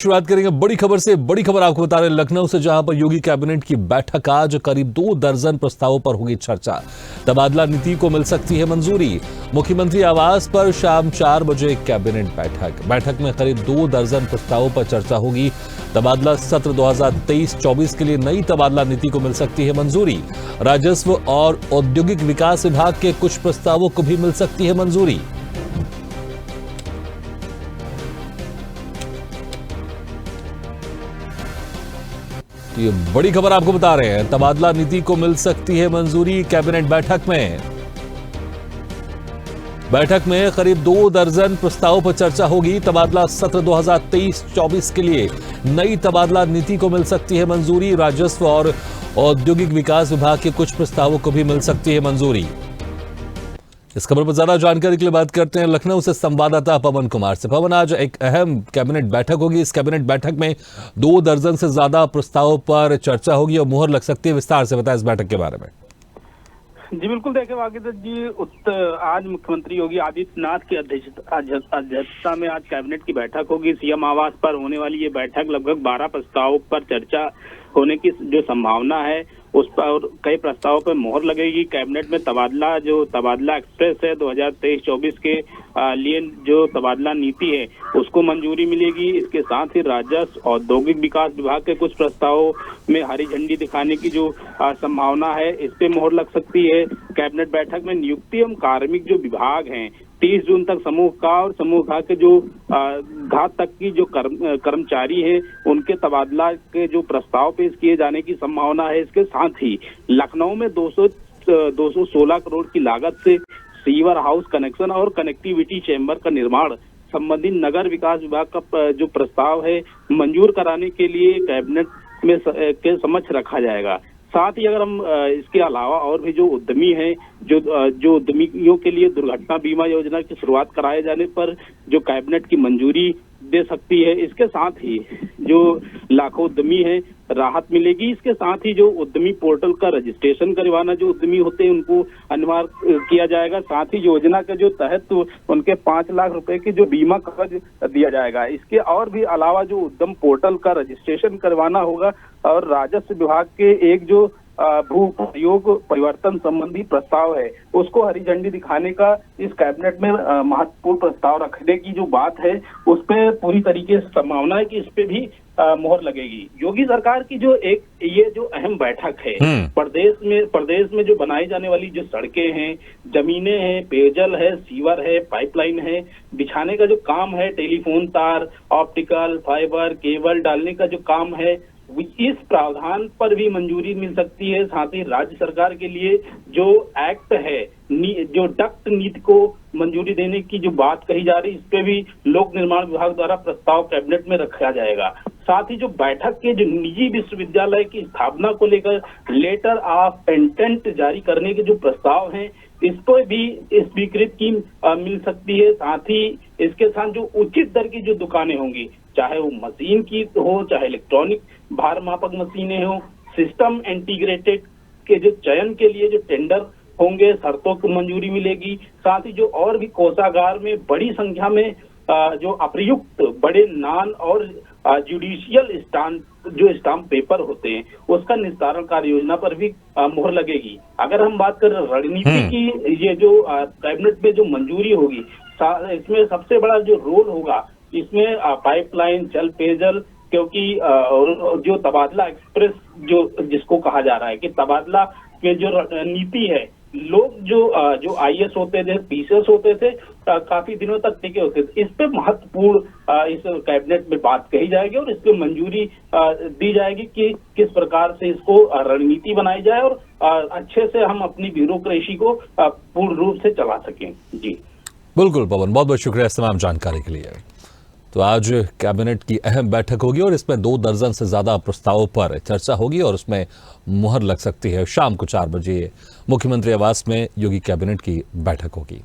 शुरुआत करेंगे बड़ी खबर से। बड़ी खबर आपको बता रहे हैं लखनऊ से, जहां पर योगी कैबिनेट की बैठक आज करीब 2 दर्जन प्रस्तावों पर होगी चर्चा। तबादला नीति को मिल सकती है मंजूरी। मुख्यमंत्री आवास पर शाम 4 बजे कैबिनेट बैठक में करीब 2 दर्जन प्रस्तावों पर चर्चा होगी। तबादला सत्र 2023-24 के लिए नई तबादला नीति को मिल सकती है मंजूरी। राजस्व और औद्योगिक विकास विभाग के कुछ प्रस्तावों को भी मिल सकती है मंजूरी। ये बड़ी खबर आपको बता रहे हैं, तबादला नीति को मिल सकती है मंजूरी। कैबिनेट बैठक में करीब 2 दर्जन प्रस्तावों पर चर्चा होगी। तबादला सत्र 2023-24 के लिए नई तबादला नीति को मिल सकती है मंजूरी। राजस्व और औद्योगिक विकास विभाग के कुछ प्रस्तावों को भी मिल सकती है मंजूरी। इस खबर पर ज्यादा जानकारी के लिए बात करते हैं लखनऊ से संवाददाता पवन कुमार से। पवन, आज एक अहम कैबिनेट बैठक होगी। इस कैबिनेट बैठक में 2 दर्जन से ज्यादा प्रस्तावों पर चर्चा होगी और मुहर लग सकती है। विस्तार से बताएं इस बैठक के बारे में। जी बिल्कुल, देखिए वागिद जी, आज मुख्यमंत्री योगी आदित्यनाथ की अध्यक्षता में आज कैबिनेट की बैठक होगी। सीएम आवास पर होने वाली ये बैठक लगभग 12 प्रस्तावों पर चर्चा होने की जो संभावना है, उस पर कई प्रस्तावों पर मोहर लगेगी। कैबिनेट में तबादला एक्सप्रेस है 2023-24 के लिए जो तबादला नीति है उसको मंजूरी मिलेगी। इसके साथ ही राजस्व औद्योगिक विकास विभाग के कुछ प्रस्तावों में हरी झंडी दिखाने की जो संभावना है, इस पे मोहर लग सकती है। कैबिनेट बैठक में नियुक्ति एवं कार्मिक जो विभाग हैं, 30 जून तक समूह का और समूह खा के जो घात तक की जो कर्मचारी है उनके तबादला के जो प्रस्ताव पेश किए जाने की संभावना है। इसके साथ ही लखनऊ में 216 करोड़ की लागत से सीवर हाउस कनेक्शन और कनेक्टिविटी चैम्बर का निर्माण संबंधित नगर विकास विभाग का जो प्रस्ताव है मंजूर कराने के लिए कैबिनेट में के समक्ष रखा जाएगा। साथ ही अगर हम इसके अलावा और भी जो उद्यमी हैं, जो उद्यमियों के लिए दुर्घटना बीमा योजना की शुरुआत कराए जाने पर जो कैबिनेट की मंजूरी दे सकती है, इसके साथ ही जो लाखों उद्यमी हैं राहत मिलेगी। इसके साथ ही जो उद्यमी पोर्टल का रजिस्ट्रेशन करवाना जो उद्यमी होते हैं उनको अनिवार्य किया जाएगा। साथ ही योजना के जो तहत उनके 5 लाख रुपए की जो बीमा कवच दिया जाएगा। इसके और भी अलावा जो उद्यम पोर्टल का रजिस्ट्रेशन करवाना होगा और राजस्व विभाग के एक जो भू उपयोग परिवर्तन संबंधी प्रस्ताव है उसको हरी झंडी दिखाने का इस कैबिनेट में महत्वपूर्ण प्रस्ताव रखने की जो बात है उस पे पूरी तरीके से संभावना है कि इस पे भी मोहर लगेगी। योगी सरकार की जो ये जो अहम बैठक है, प्रदेश में जो बनाई जाने वाली जो सड़कें हैं, जमीनें हैं, पेयजल है, सीवर है, पाइपलाइन है, बिछाने का जो काम है, टेलीफोन तार, ऑप्टिकल फाइबर केबल डालने का जो काम है, इस प्रावधान पर भी मंजूरी मिल सकती है। साथ ही राज्य सरकार के लिए जो एक्ट है, जो डक्ट नीति को मंजूरी देने की जो बात कही जा रही है, इस पे भी लोक निर्माण विभाग द्वारा प्रस्ताव कैबिनेट में रखा जाएगा। साथ ही जो बैठक के जो निजी विश्वविद्यालय की स्थापना को लेकर लेटर ऑफ इंटेंट जारी करने के जो प्रस्ताव हैं, इस पर भी स्वीकृति मिल सकती है। साथ ही इसके साथ जो उचित दर की जो दुकानें होंगी, चाहे वो मशीन की हो, चाहे इलेक्ट्रॉनिक भार मापक मशीनें हो, सिस्टम इंटीग्रेटेड के जो चयन के लिए जो टेंडर होंगे, शर्तों को मंजूरी मिलेगी। साथ ही जो और भी कोषागार में बड़ी संख्या में जो अप्रयुक्त बड़े नान और जुडिशियल स्टाम्प पेपर होते हैं उसका निस्तारण कार्य योजना पर भी मोहर लगेगी। अगर हम बात करें रणनीति की, ये जो कैबिनेट में जो मंजूरी होगी, इसमें सबसे बड़ा जो रोल होगा इसमें पाइपलाइन, जल पेयजल, क्योंकि जो तबादला एक्सप्रेस जिसको कहा जा रहा है कि तबादला के जो नीति है, लोग जो आईएएस होते थे, पीसीएस होते थे, काफी दिनों तक टिके होते थे, इस पे महत्वपूर्ण इस कैबिनेट में बात कही जाएगी और इस पे मंजूरी दी जाएगी कि किस प्रकार से इसको रणनीति बनाई जाए और अच्छे से हम अपनी ब्यूरोक्रेसी को पूर्ण रूप से चला सकें। जी बिल्कुल पवन, बहुत बहुत शुक्रिया इस तमाम जानकारी के लिए। तो आज कैबिनेट की अहम बैठक होगी और इसमें 2 दर्जन से ज्यादा प्रस्तावों पर चर्चा होगी और उसमें मुहर लग सकती है। शाम को 4 बजे मुख्यमंत्री आवास में योगी कैबिनेट की बैठक होगी।